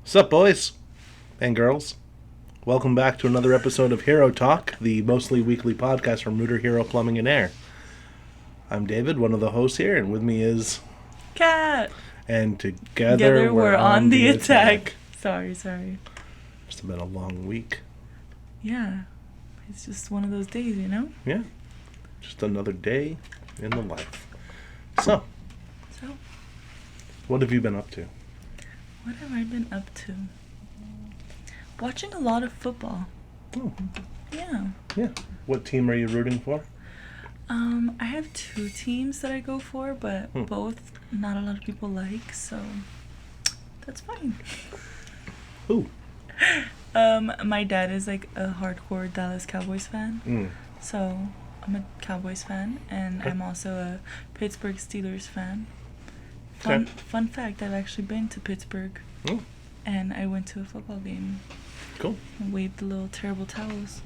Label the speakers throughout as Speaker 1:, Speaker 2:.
Speaker 1: Sup, boys and girls? Welcome back to another episode of HeroTalk, the mostly weekly podcast from Rooter Hero Plumbing and Air. I'm David, one of the hosts here, and with me is
Speaker 2: Cat.
Speaker 1: And together
Speaker 2: we're on the attack. Sorry.
Speaker 1: It's been a long week.
Speaker 2: Yeah, it's just one of those days, you know?
Speaker 1: Yeah, just another day in the life. So, what have you been up to?
Speaker 2: What have I been up to? Watching a lot of football.
Speaker 1: Oh,
Speaker 2: Yeah.
Speaker 1: yeah. What team are you rooting for?
Speaker 2: I have two teams that I go for, but both not a lot of people like, so that's fine.
Speaker 1: Who?
Speaker 2: My dad is like a hardcore Dallas Cowboys fan, so I'm a Cowboys fan, and I'm also a Pittsburgh Steelers fan. Fun fact, I've actually been to Pittsburgh, and I went to a football game.
Speaker 1: Cool.
Speaker 2: And waved the little terrible towels.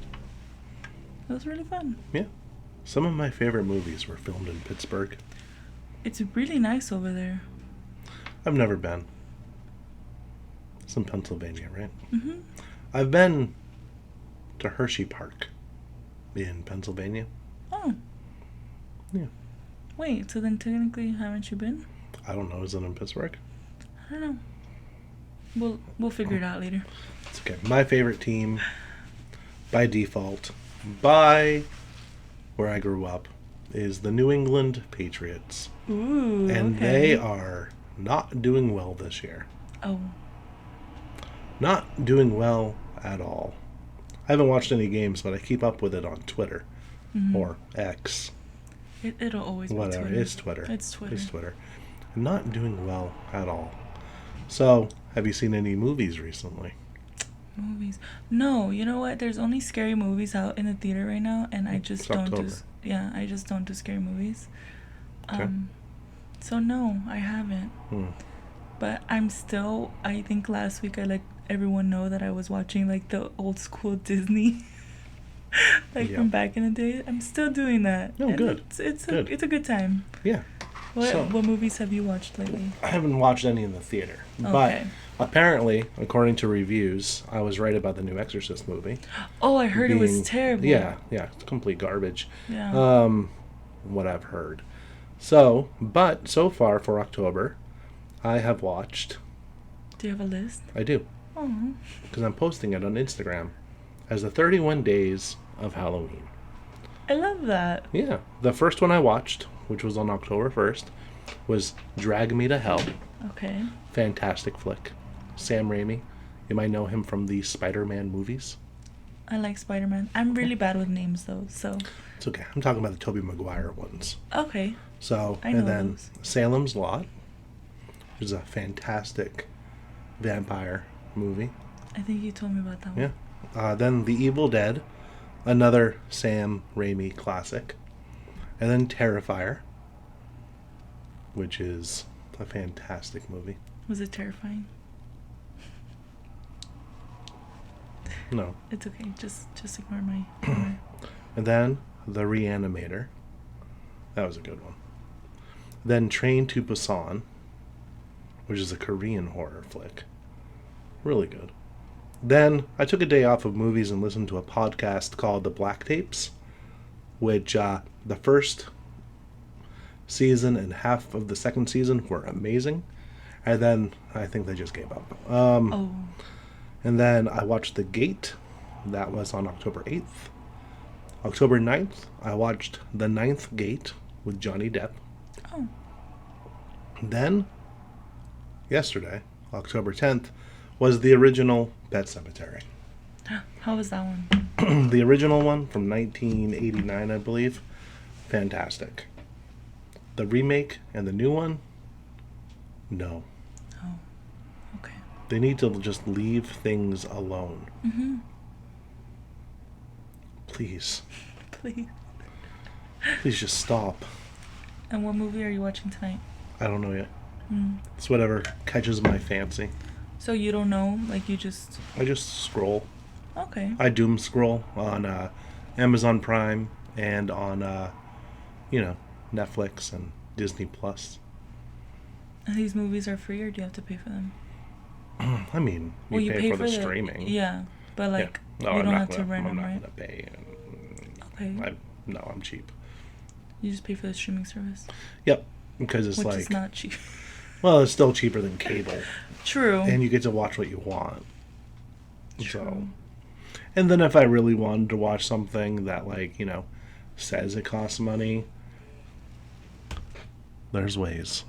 Speaker 2: It was really fun.
Speaker 1: Yeah. Some of my favorite movies were filmed in Pittsburgh.
Speaker 2: It's really nice over there.
Speaker 1: I've never been. It's in Pennsylvania, right?
Speaker 2: Mm-hmm.
Speaker 1: I've been to Hershey Park in Pennsylvania.
Speaker 2: Oh.
Speaker 1: Yeah.
Speaker 2: Wait, so then technically haven't you been?
Speaker 1: I don't know. Is it in Pittsburgh?
Speaker 2: I don't know. We'll figure it out later.
Speaker 1: It's okay. My favorite team, by default, by where I grew up, is the New England Patriots.
Speaker 2: Ooh,
Speaker 1: and
Speaker 2: okay.
Speaker 1: They are not doing well this year.
Speaker 2: Oh.
Speaker 1: Not doing well at all. I haven't watched any games, but I keep up with it on Twitter or X.
Speaker 2: It'll always
Speaker 1: Whatever.
Speaker 2: be Twitter.
Speaker 1: It's Twitter.
Speaker 2: It's Twitter.
Speaker 1: Not doing well at all. So, have you seen any movies recently?
Speaker 2: Movies? No, you know what? There's only scary movies out in the theater right now, and I just don't do. Yeah, I just don't do scary movies.
Speaker 1: Okay.
Speaker 2: So no, I haven't. But I'm still. I think last week I let everyone know that I was watching like the old school Disney, from back in the day. I'm still doing that.
Speaker 1: Oh, and good.
Speaker 2: It's a good time.
Speaker 1: Yeah.
Speaker 2: What movies have you watched lately?
Speaker 1: I haven't watched any in the theater.
Speaker 2: Okay.
Speaker 1: But apparently, according to reviews, I was right about the new Exorcist movie.
Speaker 2: Oh, I heard it was terrible.
Speaker 1: Yeah, it's complete garbage.
Speaker 2: Yeah.
Speaker 1: What I've heard. So far for October, I have watched...
Speaker 2: Do you have a list?
Speaker 1: I do.
Speaker 2: Oh.
Speaker 1: Because I'm posting it on Instagram as the 31 Days of Halloween.
Speaker 2: I love that.
Speaker 1: Yeah. The first one I watched, which was on October 1st, was Drag Me to Hell.
Speaker 2: Okay.
Speaker 1: Fantastic flick. Sam Raimi. You might know him from the Spider-Man movies.
Speaker 2: I like Spider-Man. I'm really bad with names, though, so...
Speaker 1: It's okay. I'm talking about the Tobey Maguire ones.
Speaker 2: Okay.
Speaker 1: So,
Speaker 2: I know
Speaker 1: and then
Speaker 2: those.
Speaker 1: Salem's Lot, which is a fantastic vampire movie.
Speaker 2: I think you told me about that one.
Speaker 1: Yeah. Then The Evil Dead, another Sam Raimi classic. And then Terrifier, which is a fantastic movie.
Speaker 2: Was it terrifying?
Speaker 1: No.
Speaker 2: It's okay. Just ignore my humor.
Speaker 1: And then The Reanimator. That was a good one. Then Train to Busan, which is a Korean horror flick. Really good. Then I took a day off of movies and listened to a podcast called The Black Tapes, which the first season and half of the second season were amazing. And then I think they just gave up. And then I watched The Gate. That was on October 8th. October 9th, I watched The Ninth Gate with Johnny Depp.
Speaker 2: Oh.
Speaker 1: Then, yesterday, October 10th, was the original Pet Sematary.
Speaker 2: How was that one?
Speaker 1: The original one from 1989, I believe. Fantastic. The remake and the new one? No.
Speaker 2: Oh. Okay.
Speaker 1: They need to just leave things alone.
Speaker 2: Mm-hmm.
Speaker 1: Please.
Speaker 2: Please.
Speaker 1: Please just stop.
Speaker 2: And what movie are you watching tonight?
Speaker 1: I don't know yet. It's whatever catches my fancy.
Speaker 2: So you don't know? Like you just...
Speaker 1: I just scroll.
Speaker 2: Okay.
Speaker 1: I doom scroll on Amazon Prime and on, Netflix and Disney Plus.
Speaker 2: And these movies are free or do you have to pay for them?
Speaker 1: I mean, you pay for the streaming.
Speaker 2: Yeah, but like
Speaker 1: No,
Speaker 2: you
Speaker 1: I'm
Speaker 2: don't
Speaker 1: not
Speaker 2: have
Speaker 1: gonna,
Speaker 2: to rent
Speaker 1: I'm
Speaker 2: them,
Speaker 1: not
Speaker 2: right?
Speaker 1: gonna pay.
Speaker 2: Okay.
Speaker 1: No, I'm cheap.
Speaker 2: You just pay for the streaming service.
Speaker 1: Yep, because it's
Speaker 2: which
Speaker 1: like,
Speaker 2: is not cheap.
Speaker 1: well, it's still cheaper than cable,
Speaker 2: True.
Speaker 1: and you get to watch what you want.
Speaker 2: True.
Speaker 1: So, and then if I really wanted to watch something that, like, says it costs money, there's ways.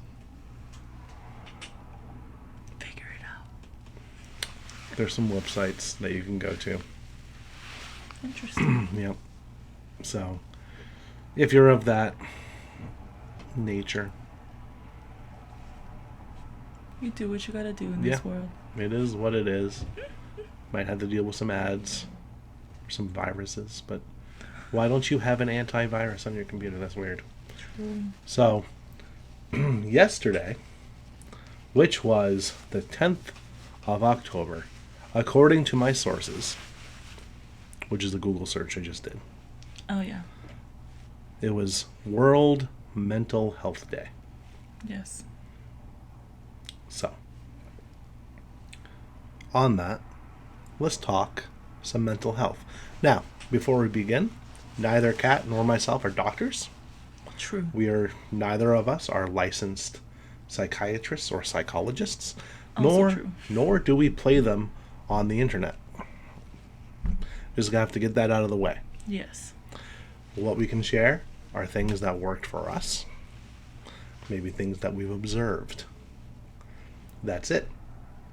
Speaker 2: Figure it out.
Speaker 1: There's some websites that you can go to.
Speaker 2: Interesting.
Speaker 1: Yep. So, if you're of that nature,
Speaker 2: you do what you gotta do in this world.
Speaker 1: It is what it is. Might have to deal with some ads, some viruses, but why don't you have an antivirus on your computer? That's weird.
Speaker 2: True.
Speaker 1: So, yesterday, which was the 10th of October, according to my sources, which is the Google search I just did.
Speaker 2: Oh, yeah.
Speaker 1: It was World Mental Health Day.
Speaker 2: Yes.
Speaker 1: So, on that, let's talk some mental health. Now, before we begin, neither Kat nor myself are doctors.
Speaker 2: True.
Speaker 1: Neither of us are licensed psychiatrists or psychologists,
Speaker 2: Also true.
Speaker 1: nor do we play them on the internet. Just gonna have to get that out of the way.
Speaker 2: Yes.
Speaker 1: What we can share are things that worked for us, maybe things that we've observed. That's it.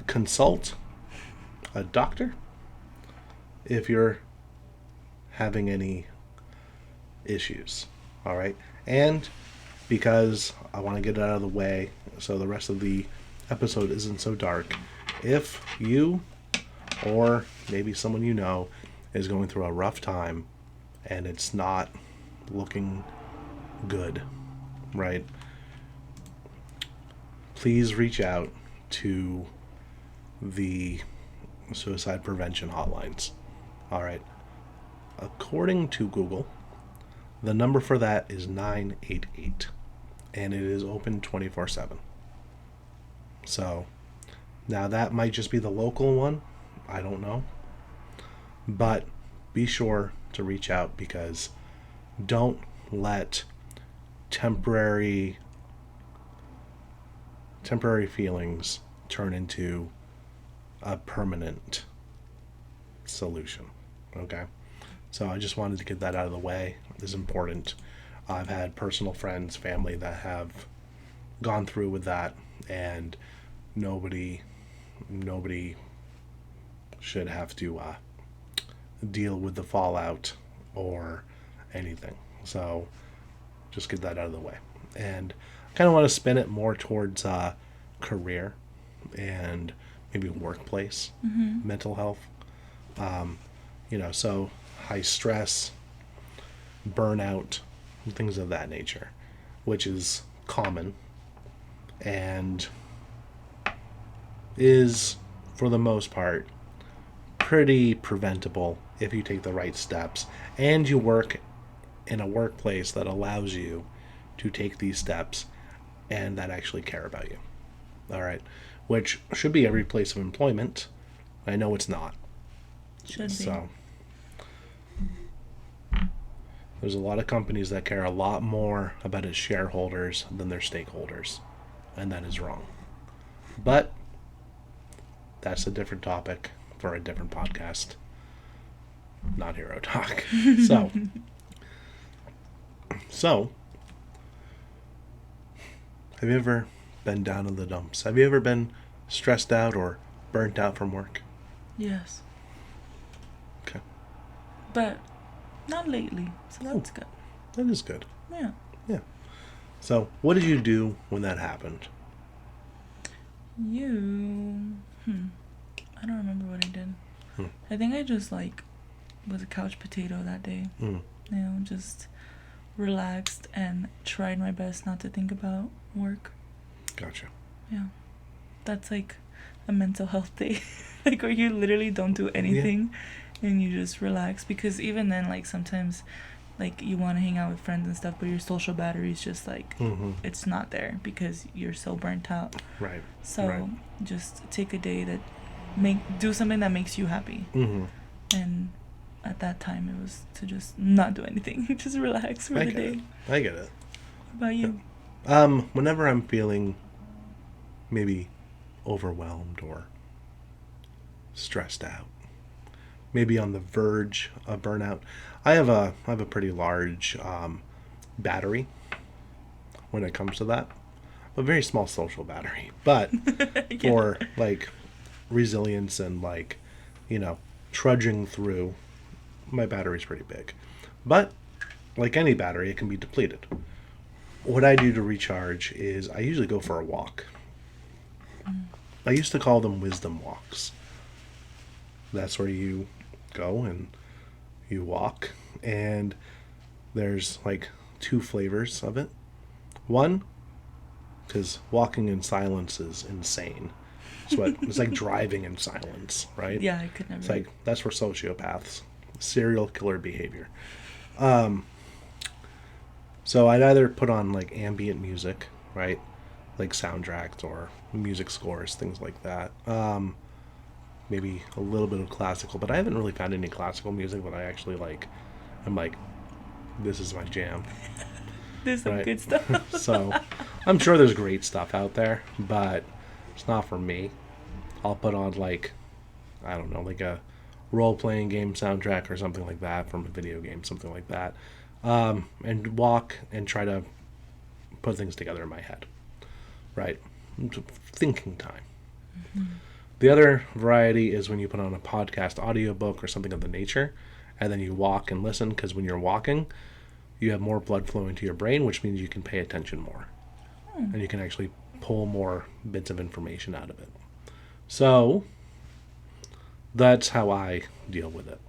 Speaker 1: Consult a doctor if you're having any issues. All right. And because I want to get it out of the way so the rest of the episode isn't so dark, if you or maybe someone you know is going through a rough time and it's not looking good, right? Please reach out to the suicide prevention hotlines. All right. According to Google, the number for that is 988, and it is open 24/7. So, now that might just be the local one. I don't know. But be sure to reach out, because don't let temporary feelings turn into a permanent solution. Okay? So I just wanted to get that out of the way. It's important. I've had personal friends, family that have gone through with that, and nobody should have to deal with the fallout or anything. So just get that out of the way. And I kind of want to spin it more towards career and maybe workplace mental health. So high stress, burnout, things of that nature, which is common and is, for the most part, pretty preventable if you take the right steps and you work in a workplace that allows you to take these steps and that actually care about you. All right. Which should be every place of employment. I know it's not.
Speaker 2: Should be.
Speaker 1: So there's a lot of companies that care a lot more about its shareholders than their stakeholders, and that is wrong. But that's a different topic for a different podcast, not HeroTalk. So, have you ever been down in the dumps? Have you ever been stressed out or burnt out from work?
Speaker 2: Yes.
Speaker 1: Okay.
Speaker 2: But not lately, so that's good.
Speaker 1: That is good.
Speaker 2: Yeah.
Speaker 1: Yeah. So, what did you do when that happened?
Speaker 2: I don't remember what I did. I think I just was a couch potato that day. Just relaxed and tried my best not to think about work.
Speaker 1: Gotcha.
Speaker 2: Yeah. That's a mental health day. Where you literally don't do anything and you just relax, because even then sometimes like you want to hang out with friends and stuff, but your social battery is just like it's not there because you're so burnt out.
Speaker 1: Right.
Speaker 2: So
Speaker 1: Right.
Speaker 2: just take a day that do something that makes you happy. And at that time it was to just not do anything, just relax for the day.
Speaker 1: I get it.
Speaker 2: What about you?
Speaker 1: Whenever I'm feeling maybe overwhelmed or stressed out, maybe on the verge of burnout, I have a pretty large battery when it comes to that. A very small social battery, but for like resilience and like, trudging through, my battery's pretty big. But like any battery, it can be depleted. What I do to recharge is I usually go for a walk. I used to call them wisdom walks. That's where you go and you walk, and there's like two flavors of it. One, because walking in silence is insane. It's like driving in silence, right?
Speaker 2: Yeah, I could never.
Speaker 1: It's like, that's for sociopaths, serial killer behavior. So I'd either put on like ambient music, right? Like soundtracks or music scores, things like that. Maybe a little bit of classical, but I haven't really found any classical music that I actually like. I'm like, this is my jam.
Speaker 2: There's some good stuff.
Speaker 1: So I'm sure there's great stuff out there, but it's not for me. I'll put on like, I don't know, like a role-playing game soundtrack or something like that from a video game, something like that. And walk and try to put things together in my head. Right? Thinking time. The other variety is when you put on a podcast audiobook or something of the nature, and then you walk and listen, because when you're walking, you have more blood flowing to your brain, which means you can pay attention more. And you can actually pull more bits of information out of it. So that's how I deal with it.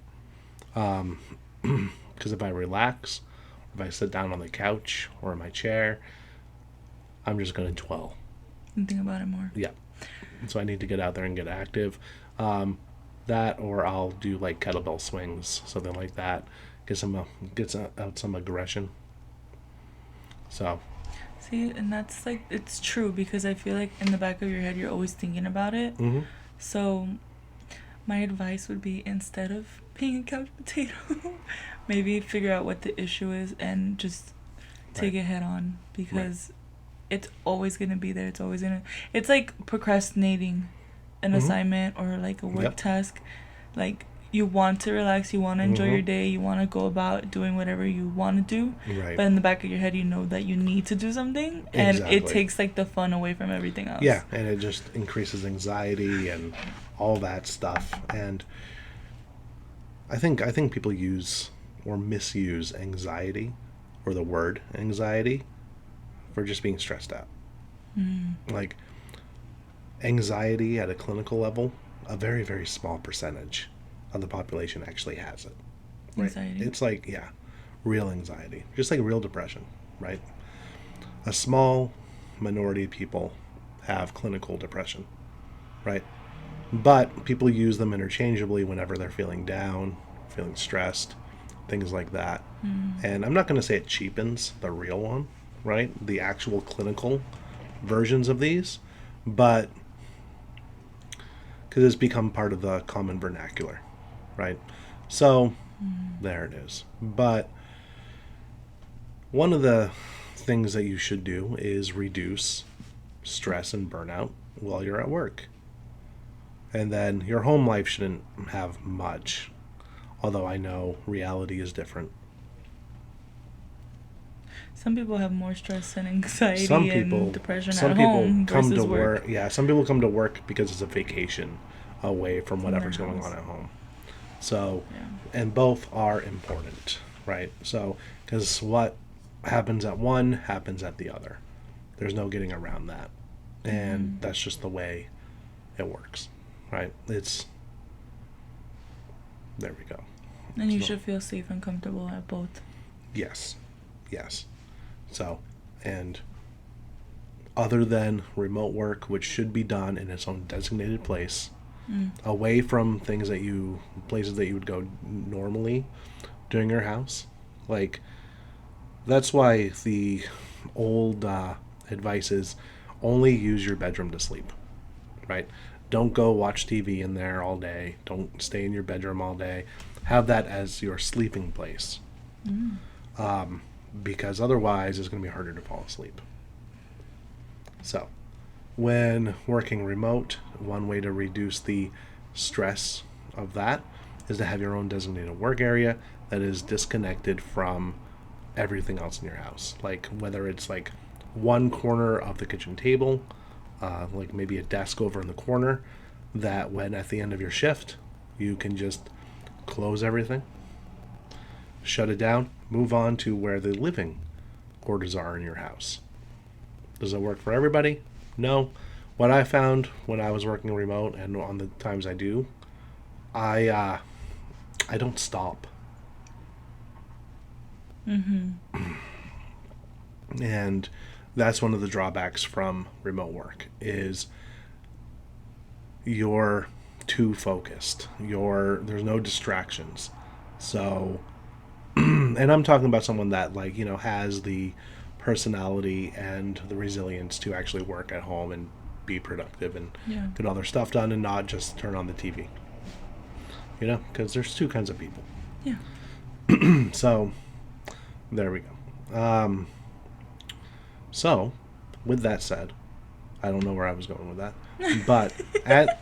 Speaker 1: Because if I relax, or if I sit down on the couch or in my chair, I'm just going to dwell.
Speaker 2: And think about it more.
Speaker 1: Yeah. So I need to get out there and get active. That, or I'll do like kettlebell swings, something like that. Gets out some aggression. So.
Speaker 2: See, and that's like, it's true, because I feel like in the back of your head, you're always thinking about it. So my advice would be, instead of being a couch potato, maybe figure out what the issue is and just take it head on, because it's always going to be there. It's like procrastinating an assignment or like a work task. Like, you want to relax, you want to enjoy your day, you want to go about doing whatever you want to do, but in the back of your head, you know that you need to do something, and it takes like the fun away from everything else.
Speaker 1: Yeah, and it just increases anxiety and all that stuff. And I think people use or misuse anxiety, or the word anxiety, for just being stressed out. Like, anxiety at a clinical level, a very, very small percentage of the population actually has it. Right?
Speaker 2: Anxiety.
Speaker 1: It's like, real anxiety. Just like real depression, right? A small minority of people have clinical depression, right? But people use them interchangeably whenever they're feeling down, feeling stressed, things like that. And I'm not going to say it cheapens the real one, right? The actual clinical versions of these, but because it's become part of the common vernacular, right? So there it is. But one of the things that you should do is reduce stress and burnout while you're at work. And then your home life shouldn't have much, although I know reality is different.
Speaker 2: Some people have more stress and anxiety and depression at home
Speaker 1: come
Speaker 2: versus
Speaker 1: to
Speaker 2: work.
Speaker 1: Some people come to work because it's a vacation away from whatever's going on at home. So, and both are important, right? So, because what happens at one happens at the other. There's no getting around that. And that's just the way it works, right? There we go.
Speaker 2: And you should feel safe and comfortable at both.
Speaker 1: Yes. So, and other than remote work, which should be done in its own designated place, away from places that you would go normally doing your house, Like, that's why the old advice is only use your bedroom to sleep, right? Don't go watch TV in there all day. Don't stay in your bedroom all day. Have that as your sleeping place. Because otherwise it's going to be harder to fall asleep. So, when working remote, one way to reduce the stress of that is to have your own designated work area that is disconnected from everything else in your house. Like whether it's like one corner of the kitchen table, like maybe a desk over in the corner, that when at the end of your shift, you can just close everything, shut it down, move on to where the living quarters are in your house. Does it work for everybody? No. What I found when I was working remote and on the times I do, I don't stop. And that's one of the drawbacks from remote work is you're too focused. There's no distractions. So, and I'm talking about someone that has the personality and the resilience to actually work at home and be productive and get all their stuff done and not just turn on the TV. Because there's two kinds of people.
Speaker 2: Yeah.
Speaker 1: So, there we go. So, with that said, I don't know where I was going with that, but at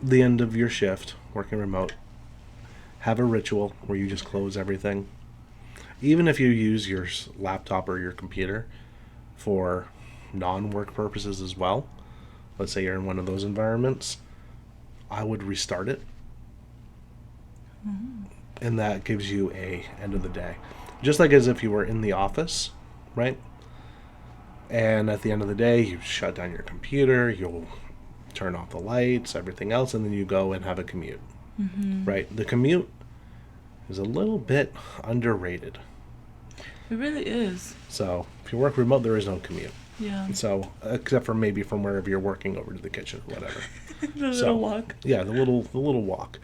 Speaker 1: the end of your shift, working remote, have a ritual where you just close everything. Even if you use your laptop or your computer for non-work purposes as well, let's say you're in one of those environments, I would restart it. And that gives you a end of the day. Just like as if you were in the office, right? And at the end of the day, you shut down your computer, you'll turn off the lights, everything else, and then you go and have a commute. Right? The commute is a little bit underrated.
Speaker 2: It really is.
Speaker 1: So, if you work remote, there is no commute.
Speaker 2: Yeah.
Speaker 1: So, except for maybe from wherever you're working over to the kitchen or whatever.
Speaker 2: The little walk.
Speaker 1: Yeah, the little walk.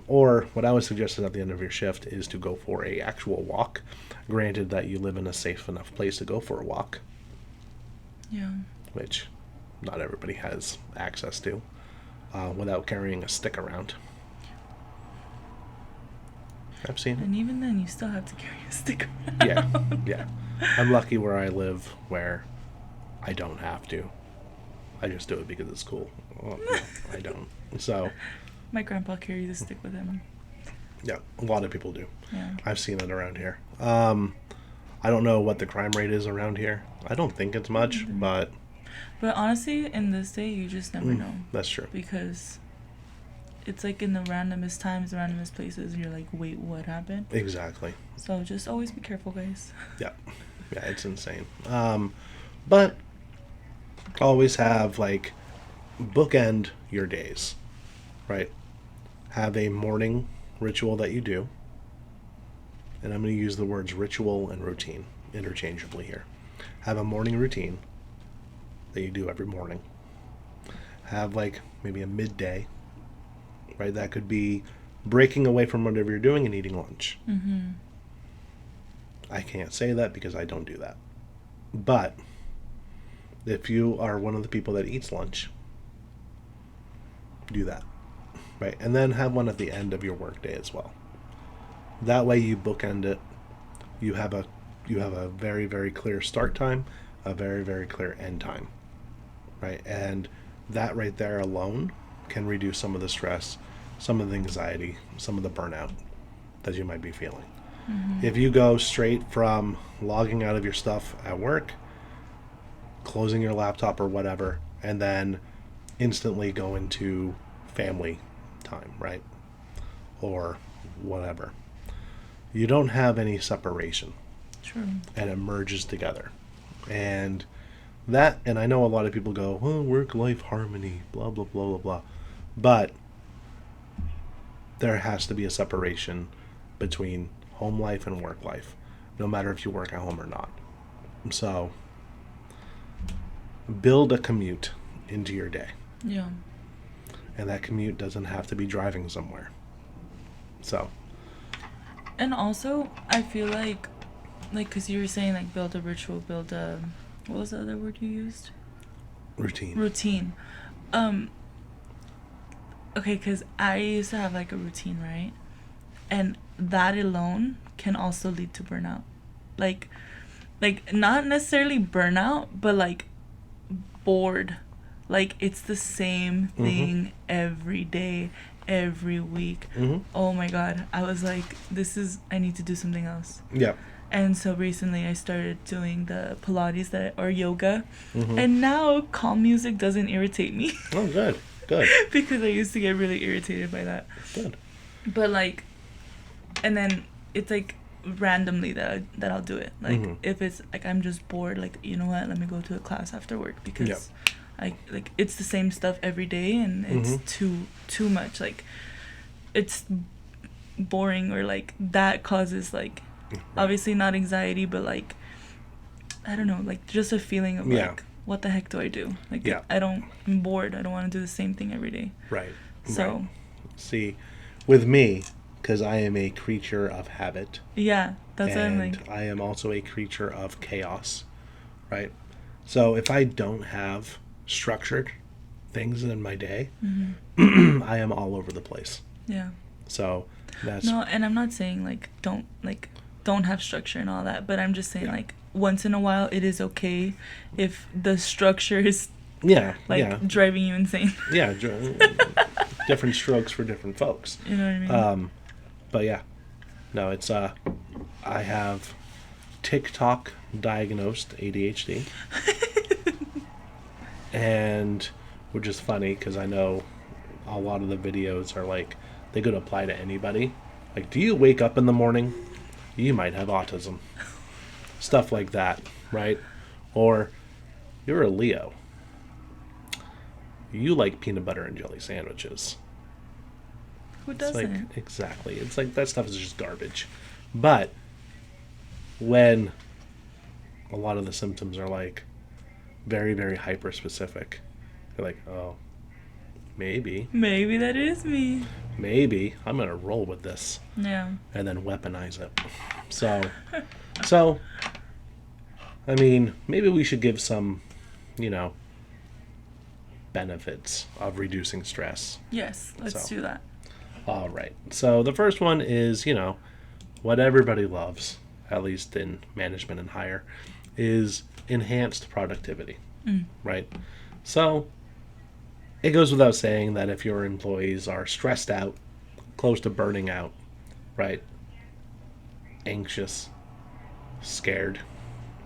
Speaker 1: Or what I would suggest at the end of your shift is to go for a actual walk. Granted that you live in a safe enough place to go for a walk.
Speaker 2: Yeah.
Speaker 1: Which not everybody has access to without carrying a stick around. I've seen it.
Speaker 2: And even then, you still have to carry a stick around.
Speaker 1: Yeah. I'm lucky where I live where I don't have to. I just do it because it's cool. Well, no, I don't. So...
Speaker 2: My grandpa carries a stick with him.
Speaker 1: Yeah, a lot of people do.
Speaker 2: Yeah.
Speaker 1: I've seen it around here. I don't know what the crime rate is around here. I don't think it's much, but...
Speaker 2: But honestly, in this day, you just never know.
Speaker 1: That's true.
Speaker 2: Because it's like in the randomest times, randomest places, and you're like, wait, what happened?
Speaker 1: Exactly.
Speaker 2: So just always be careful, guys.
Speaker 1: Yeah. Yeah, it's insane. But always have, bookend your days, right? Have a morning ritual that you do. And I'm going to use the words ritual and routine interchangeably here. Have a morning routine that you do every morning. Have maybe a midday, right? That could be breaking away from whatever you're doing and eating lunch. I can't say that because I don't do that. But if you are one of the people that eats lunch, do that. Right, and then have one at the end of your workday as well. That way you bookend it. You have a very, very clear start time, a very, very clear end time. Right, and that right there alone can reduce some of the stress, some of the anxiety, some of the burnout that you might be feeling. If you go straight from logging out of your stuff at work, closing your laptop or whatever, and then instantly go into family time, right? Or whatever. You don't have any separation.
Speaker 2: True.
Speaker 1: And it merges together. And I know a lot of people go, oh, work-life harmony, blah, blah, blah, blah, blah. But there has to be a separation between home life and work life, no matter if you work at home or not. So, build a commute into your day.
Speaker 2: Yeah.
Speaker 1: And that commute doesn't have to be driving somewhere. So,
Speaker 2: And also, I feel like, because you were saying, like, build a ritual, build a, what was the other word you used?
Speaker 1: Routine.
Speaker 2: Routine. Um, okay, because I used to have, like, a routine, right? And that alone can also lead to burnout. Like, not necessarily burnout, but, like, bored. Like, it's the same thing every day, every week. Oh my god, I was like, I need to do something else.
Speaker 1: Yeah.
Speaker 2: And so recently I started doing the Pilates or yoga, and now calm music doesn't irritate me.
Speaker 1: Oh, good.
Speaker 2: Because I used to get really irritated by that.
Speaker 1: Good.
Speaker 2: But like, and then it's like randomly that I'll do it. Like if it's like I'm just bored, like, you know what, let me go to a class after work, because like it's the same stuff every day, and it's too much. Like, it's boring, or like that causes like obviously not anxiety, but like, I don't know, like just a feeling of like, what the heck do I do? Like, I'm bored. I don't want to do the same thing every day.
Speaker 1: Right.
Speaker 2: So
Speaker 1: right. See, with me, because I am a creature of habit.
Speaker 2: Yeah, that's what I'm like.
Speaker 1: And I am also a creature of chaos, right? So if I don't have structured things in my day, I am all over the place.
Speaker 2: Yeah.
Speaker 1: So that's...
Speaker 2: No, and I'm not saying like don't have structure and all that, but I'm just saying like once in a while it is okay if the structure is driving you insane.
Speaker 1: Yeah, different strokes for different folks.
Speaker 2: You know what I mean?
Speaker 1: But yeah, no, it's I have TikTok diagnosed ADHD, and which is funny because I know a lot of the videos are like they could apply to anybody. Like, do you wake up in the morning? You might have autism. Stuff like that, right? Or you're a Leo. You like peanut butter and jelly sandwiches.
Speaker 2: Who doesn't?
Speaker 1: It's like, exactly. It's like that stuff is just garbage. But when a lot of the symptoms are like very, very hyper specific, you're like, oh, maybe
Speaker 2: that is me.
Speaker 1: Maybe I'm gonna roll with this.
Speaker 2: Yeah.
Speaker 1: And then weaponize it. So I mean, maybe we should give some, benefits of reducing stress.
Speaker 2: Yes, let's do that.
Speaker 1: All right. So the first one is, what everybody loves, at least in management and higher, is enhanced productivity, right? So it goes without saying that if your employees are stressed out, close to burning out, right? Anxious, scared,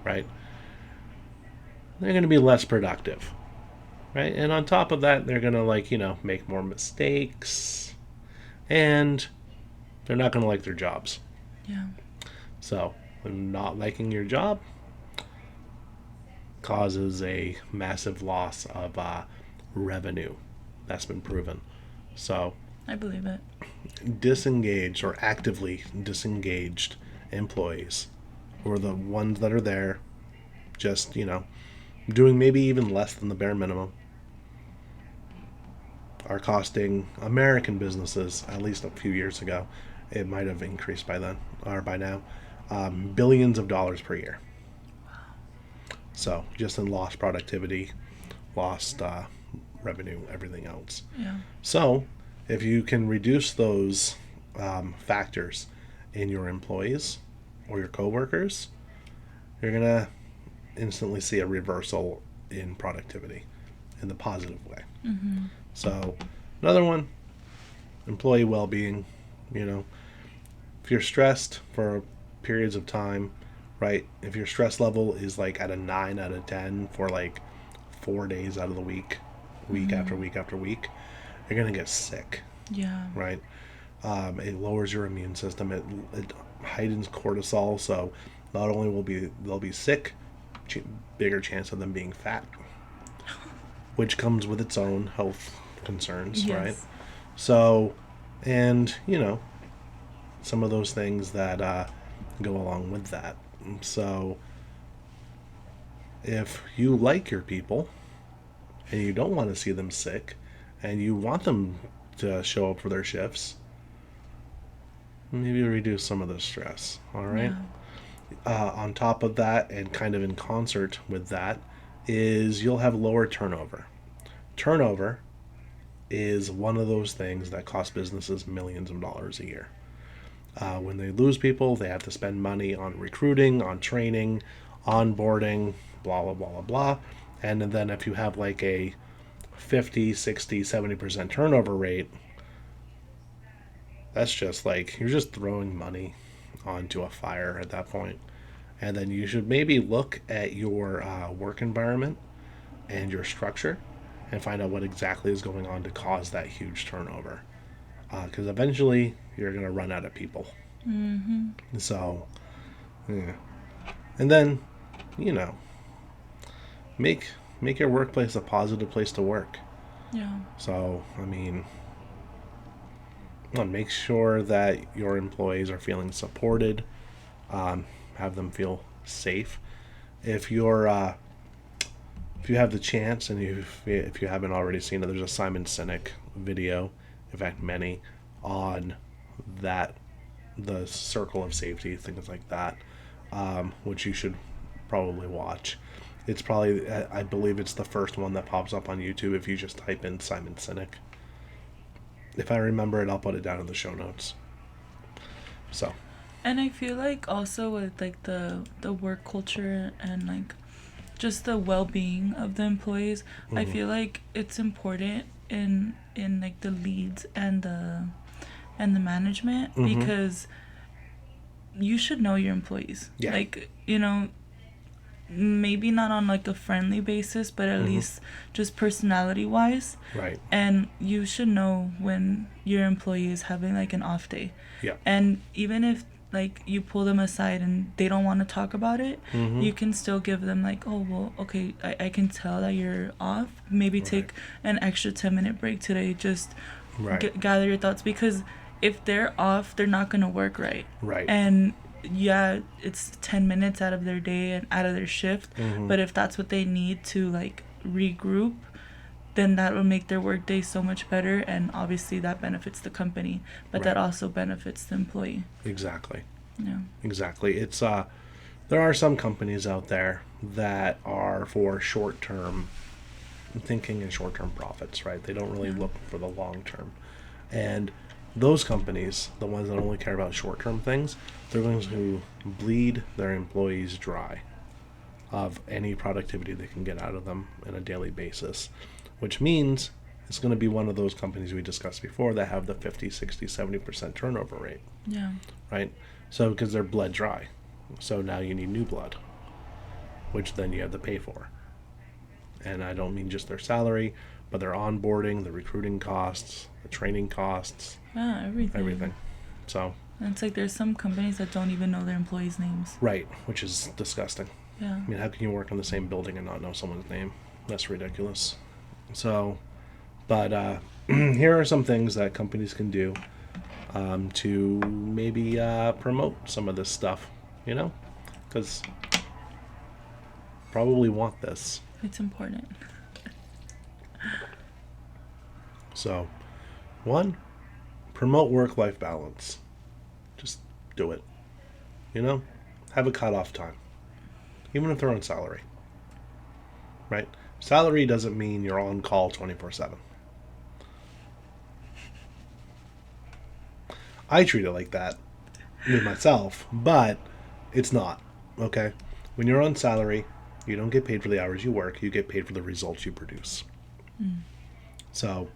Speaker 1: right? They're going to be less productive, right? And on top of that, they're going to make more mistakes, and they're not going to like their jobs.
Speaker 2: Yeah.
Speaker 1: So not liking your job causes a massive loss of revenue. That's been proven. So
Speaker 2: I believe it.
Speaker 1: Disengaged or actively disengaged employees, or the ones that are there just, doing maybe even less than the bare minimum, are costing American businesses, at least a few years ago, it might have increased by then, or by now, billions of dollars per year. Wow. So just in lost productivity, lost revenue, everything else.
Speaker 2: Yeah.
Speaker 1: So if you can reduce those factors in your employees or your coworkers, you're going to instantly see a reversal in productivity in the positive way.
Speaker 2: Mm-hmm.
Speaker 1: So another one, employee well-being. If you're stressed for periods of time, right? If your stress level is like at a 9 out of 10 for like 4 days out of the week after week after week, you're going to get sick.
Speaker 2: Yeah.
Speaker 1: Right? It lowers your immune system. It heightens cortisol. So not only they'll be sick, bigger chance of them being fat, which comes with its own health concerns,
Speaker 2: yes.
Speaker 1: right? So, and some of those things that go along with that. So if you like your people and you don't want to see them sick and you want them to show up for their shifts, maybe reduce some of the stress. All right.
Speaker 2: Yeah.
Speaker 1: On top of that, and kind of in concert with that, is you'll have lower turnover. Turnover is one of those things that cost businesses millions of dollars a year. When they lose people, they have to spend money on recruiting, on training, onboarding, blah, blah, blah, blah, blah. And then if you have like a 50, 60, 70% turnover rate, that's just like you're just throwing money onto a fire at that point. And then you should maybe look at your work environment and your structure and find out what exactly is going on to cause that huge turnover. Because eventually you're going to run out of people. So, yeah. And then, you know, make your workplace a positive place to work.
Speaker 2: Yeah.
Speaker 1: So, I mean, make sure that your employees are feeling supported. Have them feel safe. If you're if you have the chance, and if you haven't already seen it, there's a Simon Sinek video, in fact many, on that, the circle of safety, things like that, which you should probably watch. It's probably, I believe it's the first one that pops up on YouTube if you just type in Simon Sinek. If I remember it, I'll put it down in the show notes. So.
Speaker 2: And I feel like also with like the work culture and like just the well-being of the employees, I feel like it's important in like the leads and the management, because you should know your employees.
Speaker 1: Yeah.
Speaker 2: Like, you know, maybe not on like a friendly basis, but at least just personality wise.
Speaker 1: Right.
Speaker 2: And you should know when your employee is having like an off day.
Speaker 1: Yeah.
Speaker 2: And even if like you pull them aside and they don't want to talk about it, you can still give them like, oh well, okay, I can tell that you're off, maybe take an extra 10-minute break today, just gather your thoughts, because if they're off, they're not going to work right. And yeah, it's 10 minutes out of their day and out of their shift, but if that's what they need to like regroup, then that will make their workday so much better, and obviously that benefits the company, but that also benefits the employee.
Speaker 1: Exactly.
Speaker 2: Yeah.
Speaker 1: Exactly. It's there are some companies out there that are for short-term thinking and short-term profits, right? They don't really look for the long term. And those companies, the ones that only care about short-term things, they're going to bleed their employees dry of any productivity they can get out of them on a daily basis, which means it's going to be one of those companies we discussed before that have the 50, 60, 70% turnover rate.
Speaker 2: Yeah.
Speaker 1: Right? So, because they're bled dry. So now you need new blood, which then you have to pay for. And I don't mean just their salary, but their onboarding, the recruiting costs, the training costs.
Speaker 2: Yeah, everything.
Speaker 1: So.
Speaker 2: And it's like there's some companies that don't even know their employees' names.
Speaker 1: Right, which is disgusting.
Speaker 2: Yeah.
Speaker 1: I mean, how can you work in the same building and not know someone's name? That's ridiculous. So, but here are some things that companies can do to maybe promote some of this stuff, you know? Because probably want this.
Speaker 2: It's important.
Speaker 1: So, one, promote work-life balance. Just do it. You know? Have a cutoff time. Even if they're on salary. Right? Salary doesn't mean you're on call 24/7. I treat it like that with myself, but it's not. Okay? When you're on salary, you don't get paid for the hours you work. You get paid for the results you produce. So,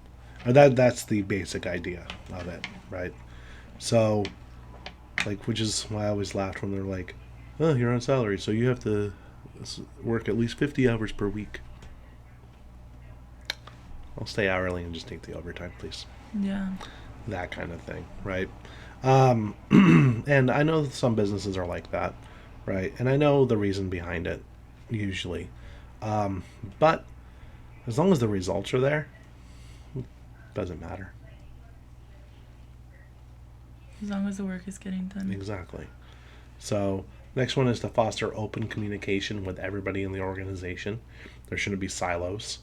Speaker 1: that's the basic idea of it, right? So, like, which is why I always laughed when they're like, oh, you're on salary, so you have to work at least 50 hours per week. I'll stay hourly and just take the overtime, please.
Speaker 2: Yeah.
Speaker 1: That kind of thing, right? And I know some businesses are like that, right? And I know the reason behind it, usually. But as long as the results are there, it doesn't matter.
Speaker 2: As long as the work is getting done.
Speaker 1: Exactly. So, next one is to foster open communication with everybody in the organization. There shouldn't be silos.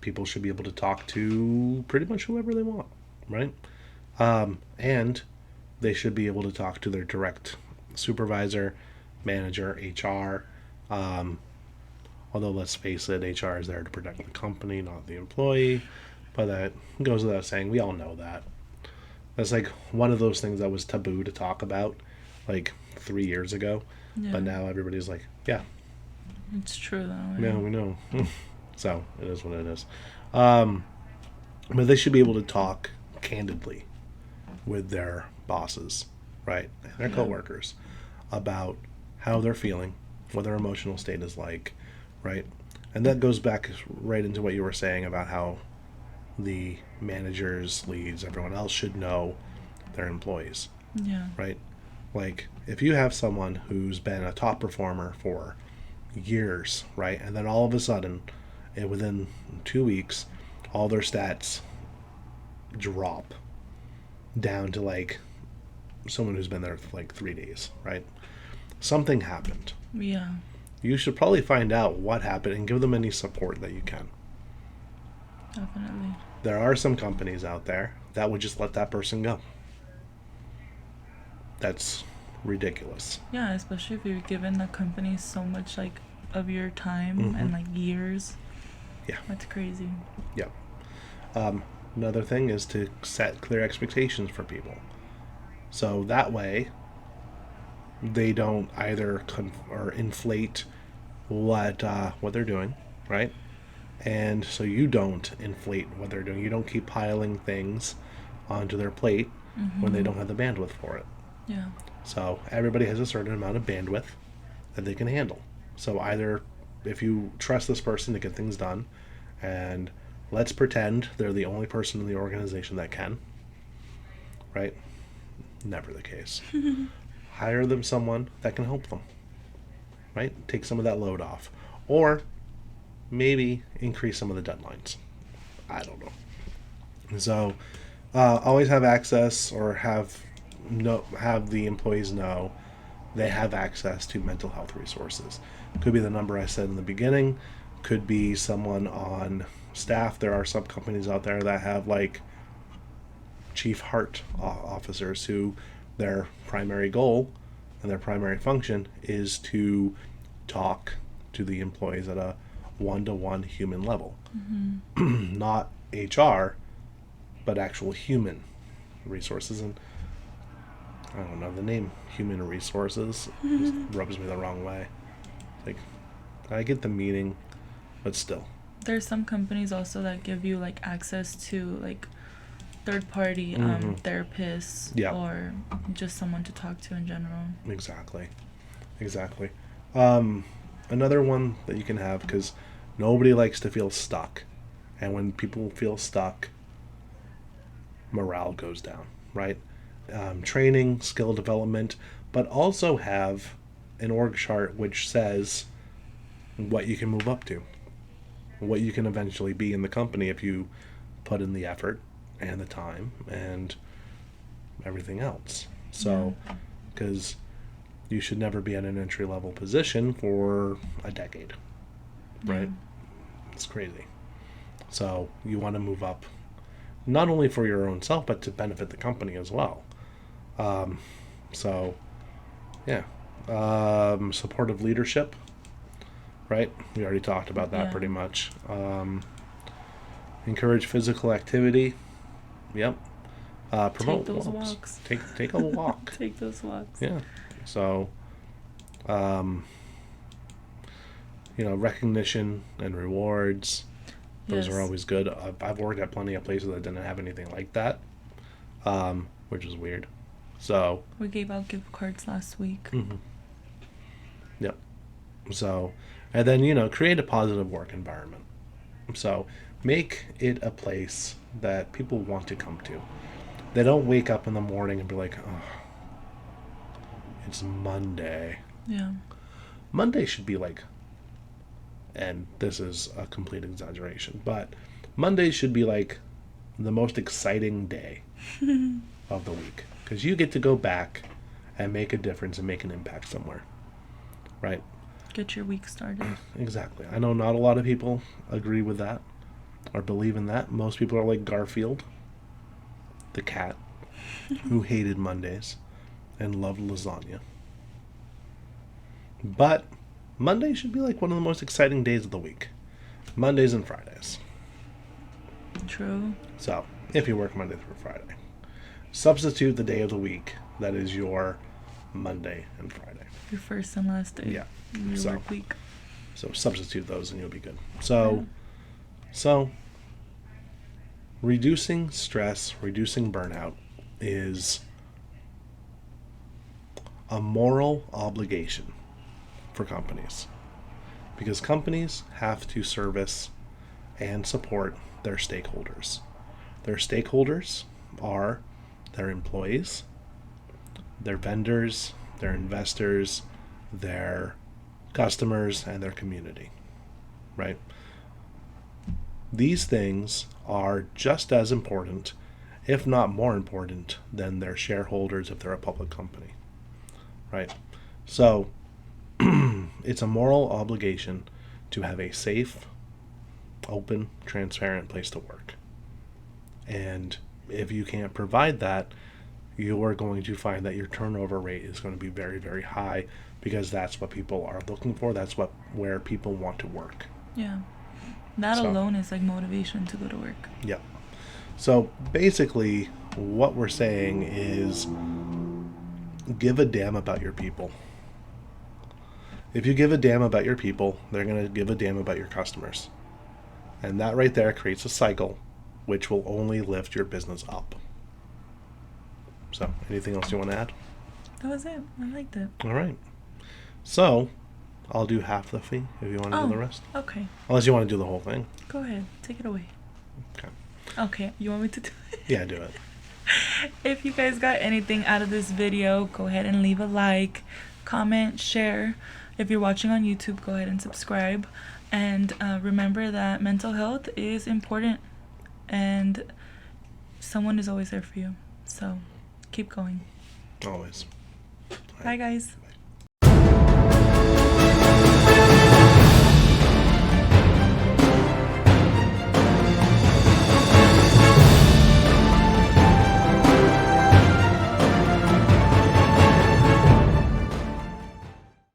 Speaker 1: People should be able to talk to pretty much whoever they want, right? And they should be able to talk to their direct supervisor, manager, HR. Although, let's face it, HR is there to protect the company, not the employee. But that goes without saying. We all know that. That's like one of those things that was taboo to talk about like 3 years ago.
Speaker 2: Yeah.
Speaker 1: But now everybody's like, yeah.
Speaker 2: It's true, though.
Speaker 1: Yeah, we know. So, it is what it is. But they should be able to talk candidly with their bosses, right? And their coworkers about how they're feeling, what their emotional state is like, right? And that goes back right into what you were saying about how the managers, leads, everyone else should know their employees,
Speaker 2: Yeah.
Speaker 1: right? Like, if you have someone who's been a top performer for years, right? And then all of a sudden, within 2 weeks, all their stats drop down to like someone who's been there for like 3 days, right? Something happened.
Speaker 2: Yeah.
Speaker 1: You should probably find out what happened and give them any support that you can.
Speaker 2: Definitely.
Speaker 1: There are some companies out there that would just let that person go. That's ridiculous.
Speaker 2: Yeah, especially if you're giving the company so much like of your time and like years.
Speaker 1: Yeah.
Speaker 2: That's crazy.
Speaker 1: Yep. Another thing is to set clear expectations for people. So that way they don't either or inflate what they're doing, right? And so you don't inflate what they're doing. You don't keep piling things onto their plate when they don't have the bandwidth for it.
Speaker 2: Yeah.
Speaker 1: So everybody has a certain amount of bandwidth that they can handle. So either if you trust this person to get things done, and let's pretend they're the only person in the organization that can, right? Never the case. Hire them someone that can help them, right? Take some of that load off. Or maybe increase some of the deadlines. I don't know. So always have access, or have the employees know they have access to mental health resources. Could be the number I said in the beginning. Could be someone on staff. There are some companies out there that have like chief heart officers who their primary goal and their primary function is to talk to the employees at a one-to-one human level. Not HR, but actual human resources. And I don't know, the name human resources just rubs me the wrong way. Like, I get the meaning, but still.
Speaker 2: There's some companies also that give you like access to like third party therapists or just someone to talk to in general.
Speaker 1: Exactly. Another one that you can have, because nobody likes to feel stuck. And when people feel stuck, morale goes down, right? Training, skill development, but also have an org chart which says what you can move up to, what you can eventually be in the company if you put in the effort and the time and everything else. So, because you should never be at an entry-level position for a decade, right? It's crazy. So you want to move up, not only for your own self, but to benefit the company as well. Supportive leadership, right? We already talked about that pretty much. Encourage physical activity. Yep. Promote
Speaker 2: Take those walks.
Speaker 1: Take a walk.
Speaker 2: Take those walks.
Speaker 1: Yeah. So, recognition and rewards. Those are always good. I've worked at plenty of places that didn't have anything like that, which is weird. So
Speaker 2: we gave out gift cards last week.
Speaker 1: Yep. So, and then, create a positive work environment. So make it a place that people want to come to. They don't wake up in the morning and be like, oh, it's Monday.
Speaker 2: Yeah.
Speaker 1: Monday should be like, and this is a complete exaggeration, but Monday should be like the most exciting day of the week, because you get to go back and make a difference and make an impact somewhere, right?
Speaker 2: Get your week started.
Speaker 1: Exactly. I know not a lot of people agree with that or believe in that. Most people are like Garfield, the cat. who hated Mondays and loved lasagna. But Monday should be like one of the most exciting days of the week. Mondays and Fridays.
Speaker 2: True.
Speaker 1: So, if you work Monday through Friday, substitute the day of the week that is your Monday and Friday.
Speaker 2: Your first and last day.
Speaker 1: Yeah.
Speaker 2: Your
Speaker 1: So-
Speaker 2: work week.
Speaker 1: So substitute those and you'll be good. So reducing stress, reducing burnout is a moral obligation for companies. Because companies have to service and support their stakeholders. Their stakeholders are their employees, their vendors, their investors, their customers, and their community, right? These things are just as important, if not more important, than their shareholders if they're a public company, right? So it's a moral obligation to have a safe, open, transparent place to work. And if you can't provide that, you are going to find that your turnover rate is going to be very, very high, because that's what people are looking for. That's where people want to work.
Speaker 2: Yeah. That
Speaker 1: So-
Speaker 2: alone is like motivation to go to work.
Speaker 1: Yep. So basically, what we're saying is give a damn about your people. If you give a damn about your people, they're going to give a damn about your customers. And that right there creates a cycle which will only lift your business up. So, anything else you want to add?
Speaker 2: That was it. I liked it.
Speaker 1: All right. So, I'll do half the fee if you want to do the rest.
Speaker 2: Okay.
Speaker 1: Unless you want to do the whole thing.
Speaker 2: Go ahead. Take it away.
Speaker 1: Okay.
Speaker 2: Okay. You want me to do it?
Speaker 1: Yeah, do it.
Speaker 2: If you guys got anything out of this video, go ahead and leave a like, comment, share. If you're watching on YouTube, go ahead and subscribe. And remember that mental health is important, and someone is always there for you. So keep going.
Speaker 1: Always.
Speaker 2: Bye, guys.